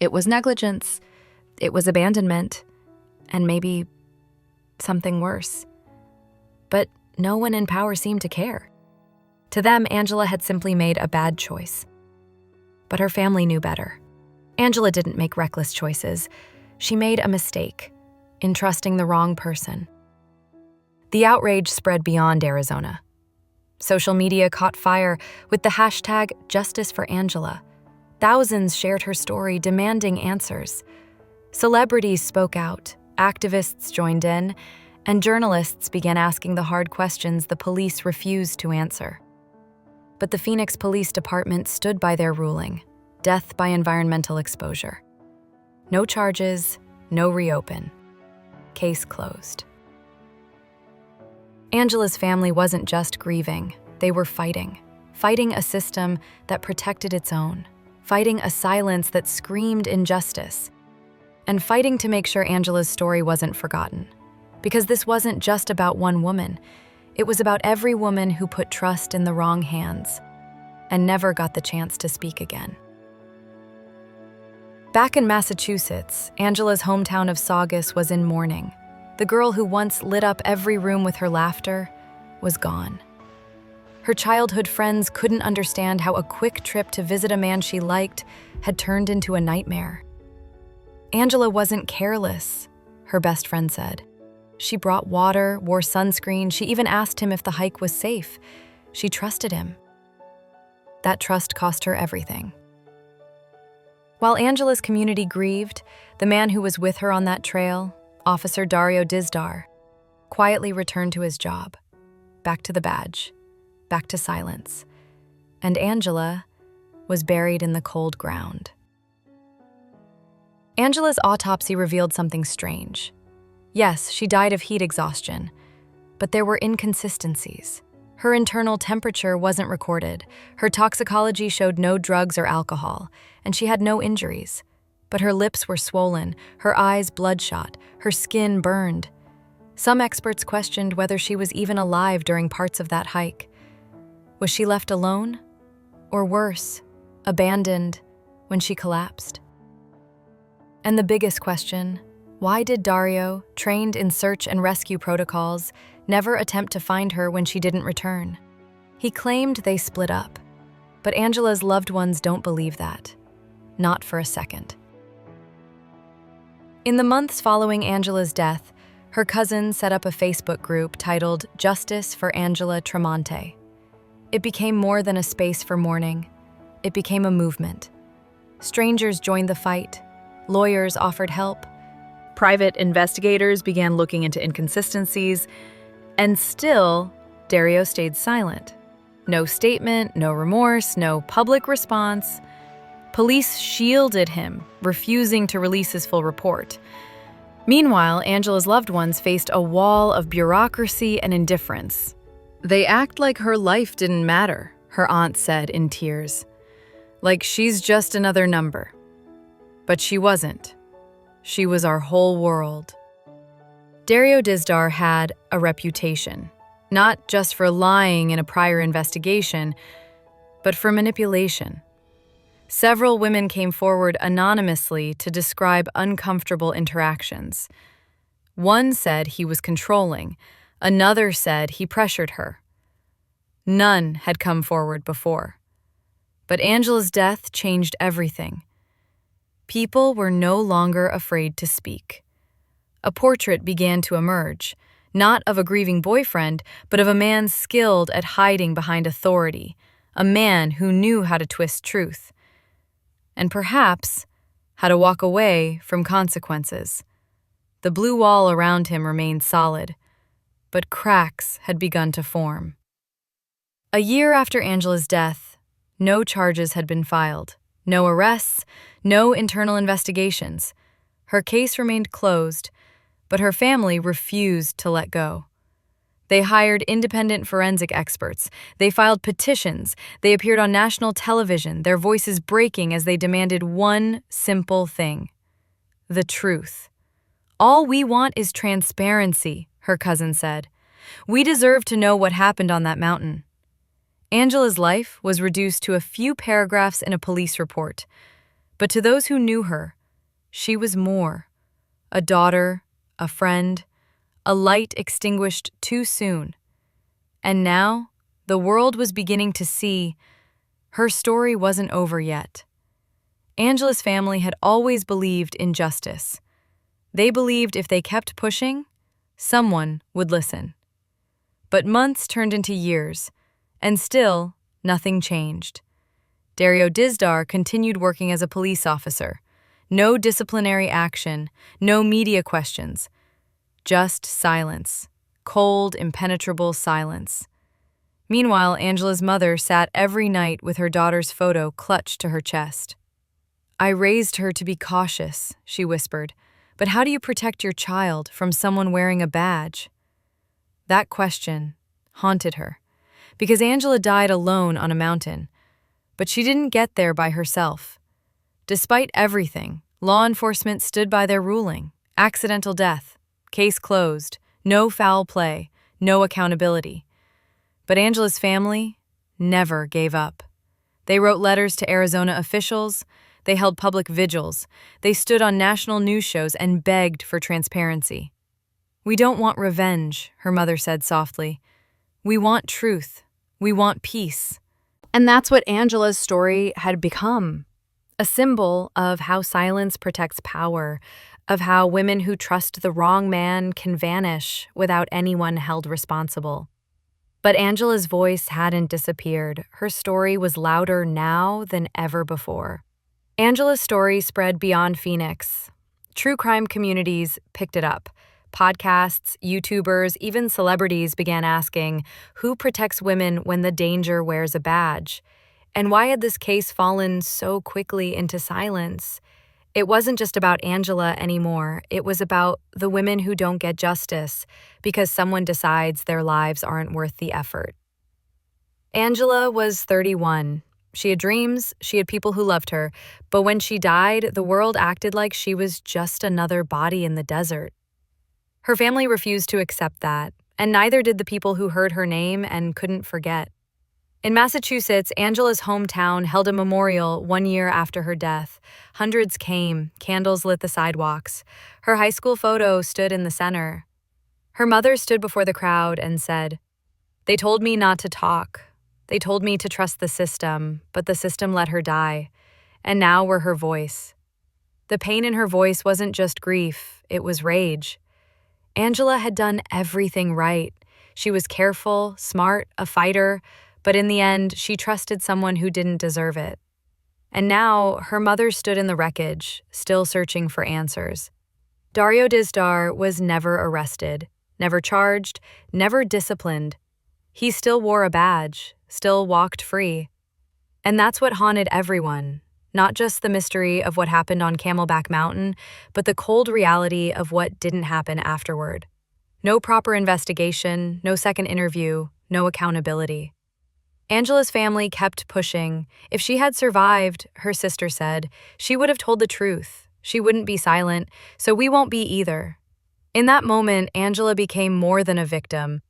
It was negligence, it was abandonment, and maybe something worse. But no one in power seemed to care. To them, Angela had simply made a bad choice. But her family knew better. Angela didn't make reckless choices. She made a mistake in trusting the wrong person. The outrage spread beyond Arizona. Social media caught fire with the hashtag Justice for Angela. Thousands shared her story, demanding answers. Celebrities spoke out, activists joined in, and journalists began asking the hard questions the police refused to answer. But the Phoenix Police Department stood by their ruling: death by environmental exposure. No charges, no reopen. Case closed. Angela's family wasn't just grieving, they were fighting a system that protected its own, fighting a silence that screamed injustice, and fighting to make sure Angela's story wasn't forgotten. Because this wasn't just about one woman, it was about every woman who put trust in the wrong hands and never got the chance to speak again. Back in Massachusetts, Angela's hometown of Saugus was in mourning. The girl who once lit up every room with her laughter was gone. Her childhood friends couldn't understand how a quick trip to visit a man she liked had turned into a nightmare. Angela wasn't careless, her best friend said. She brought water, wore sunscreen, she even asked him if the hike was safe. She trusted him. That trust cost her everything. While Angela's community grieved, the man who was with her on that trail, Officer Dario Dizdar, quietly returned to his job, back to the badge, back to silence, and Angela was buried in the cold ground. Angela's autopsy revealed something strange. Yes, she died of heat exhaustion, but there were inconsistencies. Her internal temperature wasn't recorded, her toxicology showed no drugs or alcohol, and she had no injuries. But her lips were swollen, her eyes bloodshot, her skin burned. Some experts questioned whether she was even alive during parts of that hike. Was she left alone? Or worse, abandoned when she collapsed? And the biggest question, why did Dario, trained in search and rescue protocols, never attempt to find her when she didn't return? He claimed they split up, but Angela's loved ones don't believe that. Not for a second. In the months following Angela's death, her cousin set up a Facebook group titled Justice for Angela Tramonte. It became more than a space for mourning. It became a movement. Strangers joined the fight. Lawyers offered help. Private investigators began looking into inconsistencies, and still, Dario stayed silent. No statement, no remorse, no public response. Police shielded him, refusing to release his full report. Meanwhile, Angela's loved ones faced a wall of bureaucracy and indifference. "They act like her life didn't matter," her aunt said in tears. "Like she's just another number." But she wasn't. She was our whole world. Dario Dizdar had a reputation, not just for lying in a prior investigation, but for manipulation. Several women came forward anonymously to describe uncomfortable interactions. One said he was controlling. Another said he pressured her. None had come forward before. But Angela's death changed everything. People were no longer afraid to speak. A portrait began to emerge, not of a grieving boyfriend, but of a man skilled at hiding behind authority, a man who knew how to twist truth, and perhaps how to walk away from consequences. The blue wall around him remained solid, but cracks had begun to form. A year after Angela's death, no charges had been filed, no arrests, no internal investigations. Her case remained closed, but her family refused to let go. They hired independent forensic experts. They filed petitions. They appeared on national television, their voices breaking as they demanded one simple thing: the truth. "All we want is transparency," her cousin said. "We deserve to know what happened on that mountain." Angela's life was reduced to a few paragraphs in a police report, But to those who knew her, she was more. A daughter, a friend, a light extinguished too soon. And now, the world was beginning to see her story wasn't over yet. Angela's family had always believed in justice. They believed if they kept pushing, someone would listen. But months turned into years, and still, nothing changed. Dario Dizdar continued working as a police officer. No disciplinary action, no media questions. Just silence. Cold, impenetrable silence. Meanwhile, Angela's mother sat every night with her daughter's photo clutched to her chest. "I raised her to be cautious," she whispered. "But how do you protect your child from someone wearing a badge?" That question haunted her, because Angela died alone on a mountain. But she didn't get there by herself. Despite everything, law enforcement stood by their ruling. Accidental death. Case closed. No foul play. No accountability. But Angela's family never gave up. They wrote letters to Arizona officials. They held public vigils. They stood on national news shows and begged for transparency. "We don't want revenge," her mother said softly. "We want truth. We want peace." And that's what Angela's story had become. A symbol of how silence protects power, of how women who trust the wrong man can vanish without anyone held responsible. But Angela's voice hadn't disappeared. Her story was louder now than ever before. Angela's story spread beyond Phoenix. True crime communities picked it up. Podcasts, YouTubers, even celebrities began asking, who protects women when the danger wears a badge? And why had this case fallen so quickly into silence? It wasn't just about Angela anymore. It was about the women who don't get justice because someone decides their lives aren't worth the effort. Angela was 31. She had dreams, she had people who loved her, but when she died, the world acted like she was just another body in the desert. Her family refused to accept that, and neither did the people who heard her name and couldn't forget. In Massachusetts, Angela's hometown held a memorial 1 year after her death. Hundreds came, candles lit the sidewalks. Her high school photo stood in the center. Her mother stood before the crowd and said, "They told me not to talk. They told me to trust the system, but the system let her die. And now we're her voice." The pain in her voice wasn't just grief, it was rage. Angela had done everything right. She was careful, smart, a fighter, but in the end, she trusted someone who didn't deserve it. And now, her mother stood in the wreckage, still searching for answers. Dario Dizdar was never arrested, never charged, never disciplined. He still wore a badge, still walked free. And that's what haunted everyone. Not just the mystery of what happened on Camelback Mountain, but the cold reality of what didn't happen afterward. No proper investigation, no second interview, no accountability. Angela's family kept pushing. If she had survived, her sister said, she would have told the truth. She wouldn't be silent, so we won't be either. In that moment, Angela became more than a victim.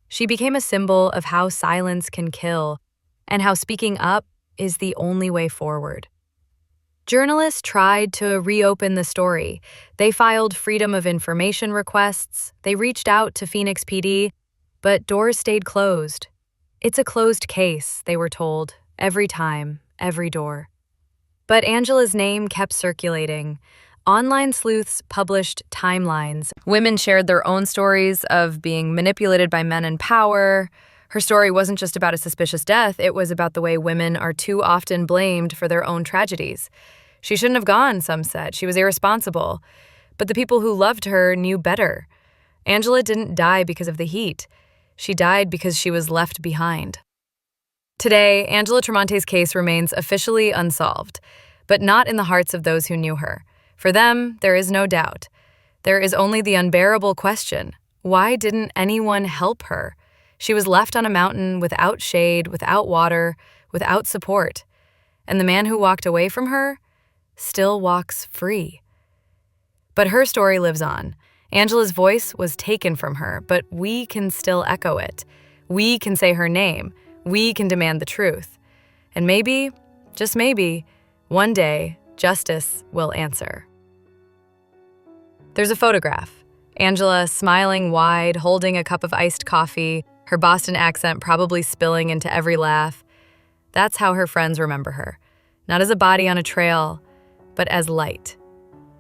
She became a symbol of how silence can kill, and how speaking up is the only way forward. Journalists tried to reopen the story. They filed Freedom of Information requests. They reached out to Phoenix PD, but doors stayed closed. It's a closed case, they were told, every time, every door. But Angela's name kept circulating. Online sleuths published timelines. Women shared their own stories of being manipulated by men in power. Her story wasn't just about a suspicious death, it was about the way women are too often blamed for their own tragedies. She shouldn't have gone, some said. She was irresponsible. But the people who loved her knew better. Angela didn't die because of the heat. She died because she was left behind. Today, Angela Tramonte's case remains officially unsolved, but not in the hearts of those who knew her. For them, there is no doubt. There is only the unbearable question, why didn't anyone help her? She was left on a mountain without shade, without water, without support. And the man who walked away from her still walks free. But her story lives on. Angela's voice was taken from her, but we can still echo it. We can say her name. We can demand the truth. And maybe, just maybe, one day, Justice will answer. There's a photograph. Angela smiling wide, holding a cup of iced coffee, her Boston accent probably spilling into every laugh. That's how her friends remember her. Not as a body on a trail, but as light,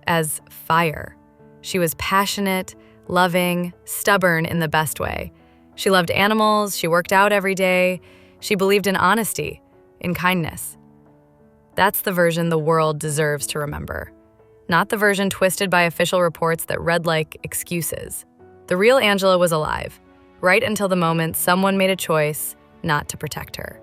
as fire. She was passionate, loving, stubborn in the best way. She loved animals, she worked out every day, she believed in honesty, in kindness. That's the version the world deserves to remember. Not the version twisted by official reports that read like excuses. The real Angela was alive, right until the moment someone made a choice not to protect her.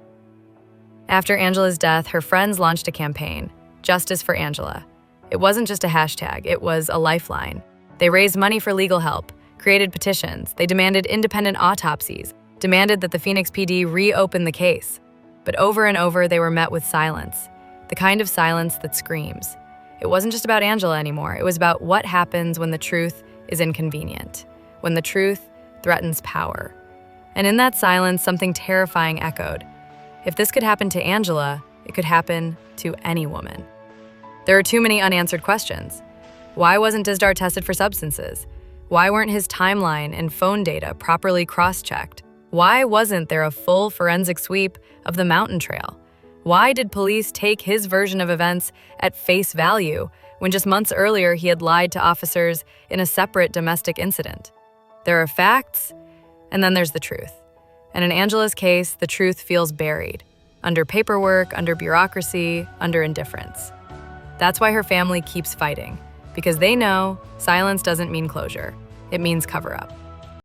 After Angela's death, her friends launched a campaign, Justice for Angela. It wasn't just a hashtag, it was a lifeline. They raised money for legal help, created petitions, they demanded independent autopsies, demanded that the Phoenix PD reopen the case. But over and over, they were met with silence, the kind of silence that screams. It wasn't just about Angela anymore, it was about what happens when the truth is inconvenient, when the truth threatens power. And in that silence, something terrifying echoed. If this could happen to Angela, it could happen to any woman. There are too many unanswered questions. Why wasn't Dizdar tested for substances? Why weren't his timeline and phone data properly cross-checked? Why wasn't there a full forensic sweep of the mountain trail? Why did police take his version of events at face value when just months earlier he had lied to officers in a separate domestic incident? There are facts, and then there's the truth. And in Angela's case, the truth feels buried, under paperwork, under bureaucracy, under indifference. That's why her family keeps fighting, because they know silence doesn't mean closure. It means cover-up.